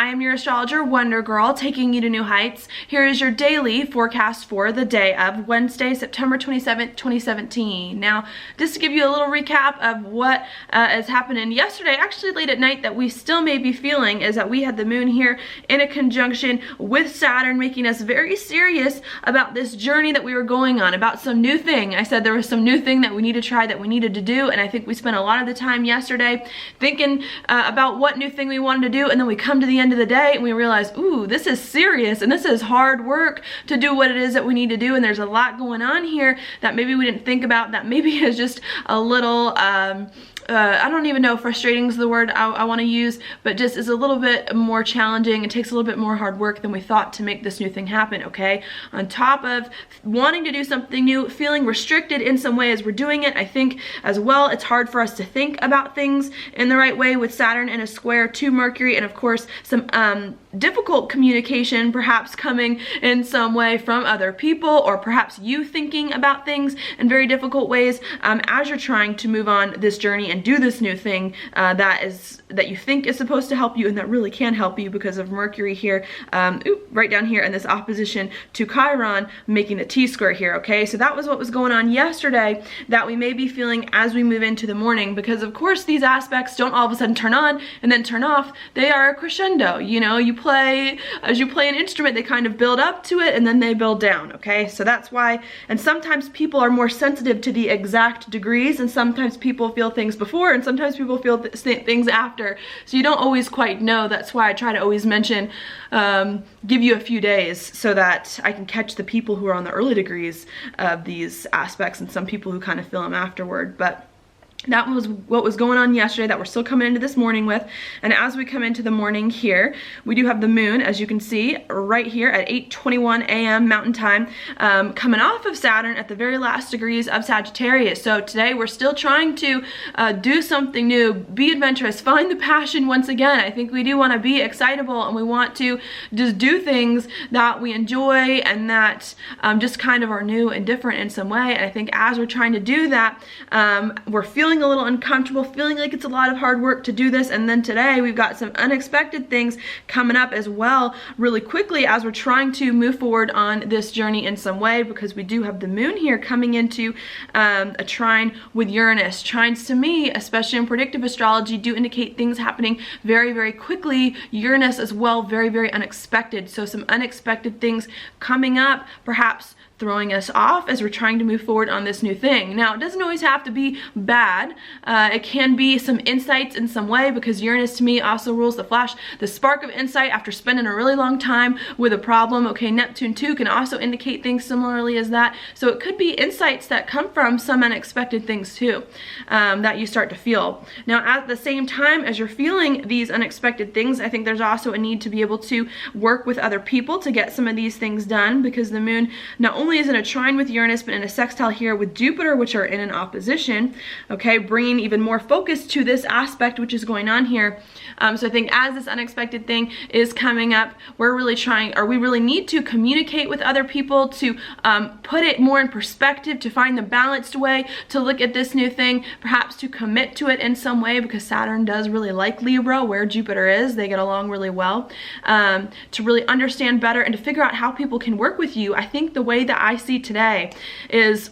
I am your astrologer, Wonder Girl, taking you to new heights. Here is your daily forecast for the day of Wednesday, September 27th, 2017. Now, just to give you a little recap of what is happening yesterday, actually late at night, that we still may be feeling is that we had the moon here in a conjunction with Saturn, making us very serious about this journey that we were going on, about some new thing. I said there was some new thing that we need to try, that we needed to do, and I think we spent a lot of the time yesterday thinking about what new thing we wanted to do, and then we come to the end of the day and we realize, ooh, this is serious and this is hard work to do what it is that we need to do, and there's a lot going on here that maybe we didn't think about, that maybe is just a little I don't even know if frustrating is the word I want to use, but just is a little bit more challenging. It takes a little bit more hard work than we thought to make this new thing happen, okay? On top of wanting to do something new, feeling restricted in some way as we're doing it, I think as well it's hard for us to think about things in the right way with Saturn in a square to Mercury, and of course some difficult communication perhaps coming in some way from other people, or perhaps you thinking about things in very difficult ways as you're trying to move on this journey and do this new thing that you think is supposed to help you, and that really can help you because of Mercury here, right down here in this opposition to Chiron, making the T-square here, okay? So that was what was going on yesterday that we may be feeling as we move into the morning, because of course these aspects don't all of a sudden turn on and then turn off. They are a crescendo, you know, as you play an instrument, they kind of build up to it and then they build down, okay? So that's why, and sometimes people are more sensitive to the exact degrees, and sometimes people feel things before and sometimes people feel things after, so you don't always quite know. That's why I try to always mention, give you a few days so that I can catch the people who are on the early degrees of these aspects and some people who kind of feel them afterward. But that was what was going on yesterday that we're still coming into this morning with. And as we come into the morning here, we do have the moon, as you can see, right here at 8:21 a.m. Mountain Time, coming off of Saturn at the very last degrees of Sagittarius. So today we're still trying to do something new, be adventurous, find the passion once again. I think we do want to be excitable, and we want to just do things that we enjoy and that just kind of are new and different in some way. And I think as we're trying to do that, we're feeling a little uncomfortable, feeling like it's a lot of hard work to do this. And then today we've got some unexpected things coming up as well really quickly as we're trying to move forward on this journey in some way, because we do have the moon here coming into a trine with Uranus. Trines to me, especially in predictive astrology, do indicate things happening very, very quickly. Uranus as well, very, very unexpected. So some unexpected things coming up, perhaps throwing us off as we're trying to move forward on this new thing. Now, it doesn't always have to be bad. It can be some insights in some way, because Uranus to me also rules the flash, the spark of insight after spending a really long time with a problem. Okay, Neptune too can also indicate things similarly as that. So it could be insights that come from some unexpected things too, that you start to feel. Now, at the same time as you're feeling these unexpected things, I think there's also a need to be able to work with other people to get some of these things done, because the moon not only is in a trine with Uranus, but in a sextile here with Jupiter, which are in an opposition, okay, bringing even more focus to this aspect which is going on here. So I think as this unexpected thing is coming up, we really need to communicate with other people to put it more in perspective, to find the balanced way to look at this new thing, perhaps to commit to it in some way, because Saturn does really like Libra, where Jupiter is. They get along really well. To really understand better and to figure out how people can work with you. I think the way that I see today is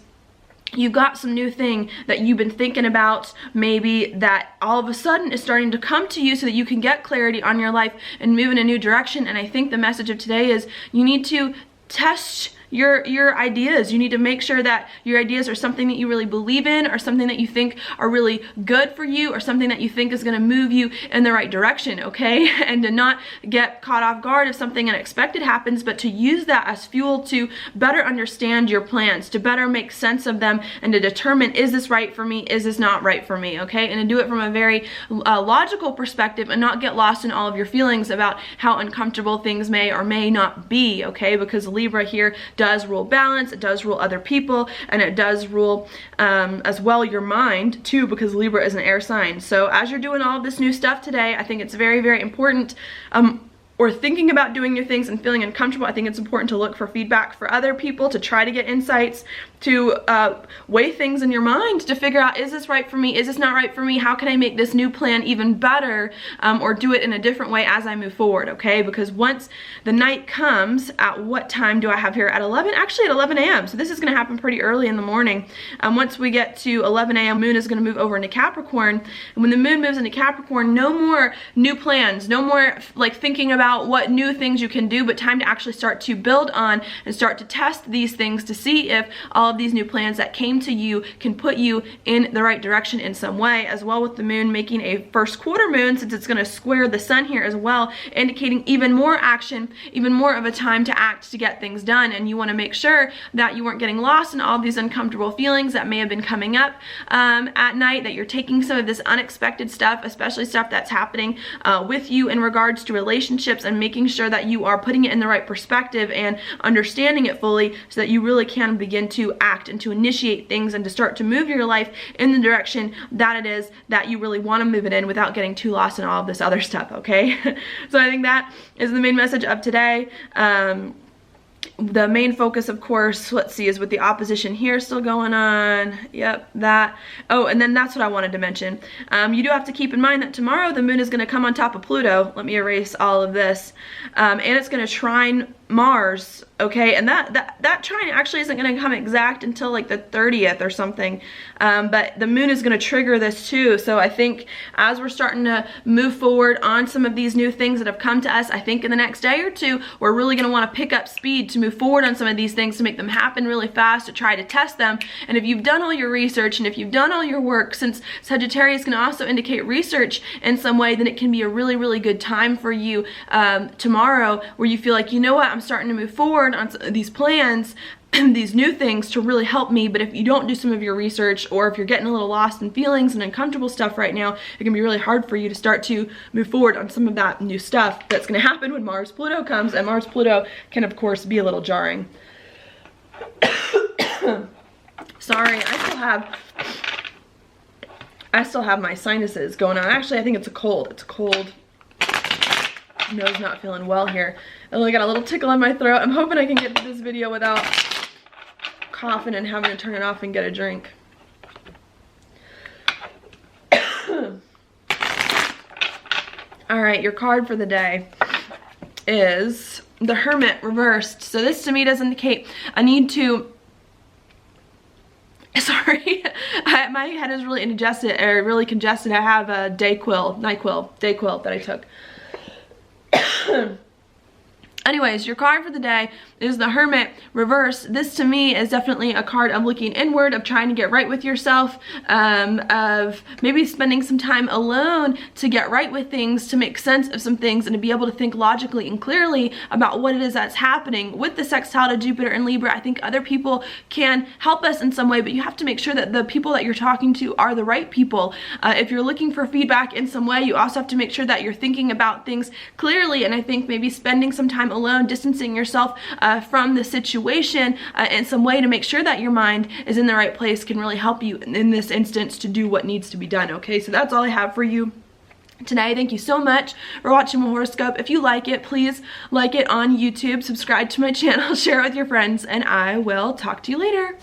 you've got some new thing that you've been thinking about, maybe that all of a sudden is starting to come to you so that you can get clarity on your life and move in a new direction. And I think the message of today is you need to test your ideas. You need to make sure that your ideas are something that you really believe in, or something that you think are really good for you, or something that you think is going to move you in the right direction, okay? And to not get caught off guard if something unexpected happens, but to use that as fuel to better understand your plans, to better make sense of them, and to determine, is this right for me, is this not right for me, okay? And to do it from a very logical perspective, and not get lost in all of your feelings about how uncomfortable things may or may not be, okay? Because Libra here does rule balance, it does rule other people, and it does rule as well your mind too, because Libra is an air sign. So as you're doing all of this new stuff today, I think it's very, very important or thinking about doing new things and feeling uncomfortable, I think it's important to look for feedback for other people, to try to get insights, to weigh things in your mind to figure out, is this right for me? Is this not right for me? How can I make this new plan even better, or do it in a different way as I move forward, okay? Because once the night comes, at what time do I have here? At 11? Actually at 11 a.m. So this is gonna happen pretty early in the morning. Once we get to 11 a.m., moon is gonna move over into Capricorn. And when the moon moves into Capricorn, no more new plans, no more like thinking about what new things you can do, but time to actually start to build on and start to test these things to see if all of these new plans that came to you can put you in the right direction in some way, as well with the moon making a first quarter moon, since it's going to square the sun here as well, indicating even more action, even more of a time to act to get things done. And you want to make sure that you weren't getting lost in all these uncomfortable feelings that may have been coming up at night, that you're taking some of this unexpected stuff, especially stuff that's happening with you in regards to relationships, and making sure that you are putting it in the right perspective and understanding it fully, so that you really can begin to act and to initiate things and to start to move your life in the direction that it is that you really want to move it in, without getting too lost in all of this other stuff, okay? So I think that is the main message of today. The main focus, of course, let's see, is with the opposition here still going on. Yep, that. Oh, and then that's what I wanted to mention. You do have to keep in mind that tomorrow the moon is going to come on top of Pluto. Let me erase all of this. And it's going to trine Mars, okay? And that trine actually isn't going to come exact until like the 30th or something. But the moon is going to trigger this too. So I think as we're starting to move forward on some of these new things that have come to us, I think in the next day or two, we're really going to want to pick up speed to move forward on some of these things, to make them happen really fast, to try to test them. And if you've done all your research and if you've done all your work, since Sagittarius can also indicate research in some way, then it can be a really, really good time for you tomorrow, where you feel like, you know what, I'm starting to move forward on these plans, these new things to really help me. But if you don't do some of your research, or if you're getting a little lost in feelings and uncomfortable stuff right now, it can be really hard for you to start to move forward on some of that new stuff that's going to happen when Mars Pluto comes. And Mars Pluto can of course be a little jarring. Sorry, I still have my sinuses going on. Actually, I think it's a cold. It's a cold. Nose not feeling well here. I only got a little tickle in my throat. I'm hoping I can get to this video without coughing and having to turn it off and get a drink. All right, your card for the day is the Hermit reversed. So this to me does indicate a need to, sorry, my head is really indigested, or really congested. I have a NyQuil that I took. Anyways, your card for the day is the Hermit reversed. This to me is definitely a card of looking inward, of trying to get right with yourself, of maybe spending some time alone to get right with things, to make sense of some things, and to be able to think logically and clearly about what it is that's happening. With the sextile to Jupiter and Libra, I think other people can help us in some way, but you have to make sure that the people that you're talking to are the right people. If you're looking for feedback in some way, you also have to make sure that you're thinking about things clearly, and I think maybe spending some time alone, distancing yourself from the situation in some way to make sure that your mind is in the right place, can really help you in this instance to do what needs to be done, okay? So that's all I have for you today. Thank you so much for watching my horoscope. If you like it, please like it on YouTube, subscribe to my channel, share it with your friends, and I will talk to you later.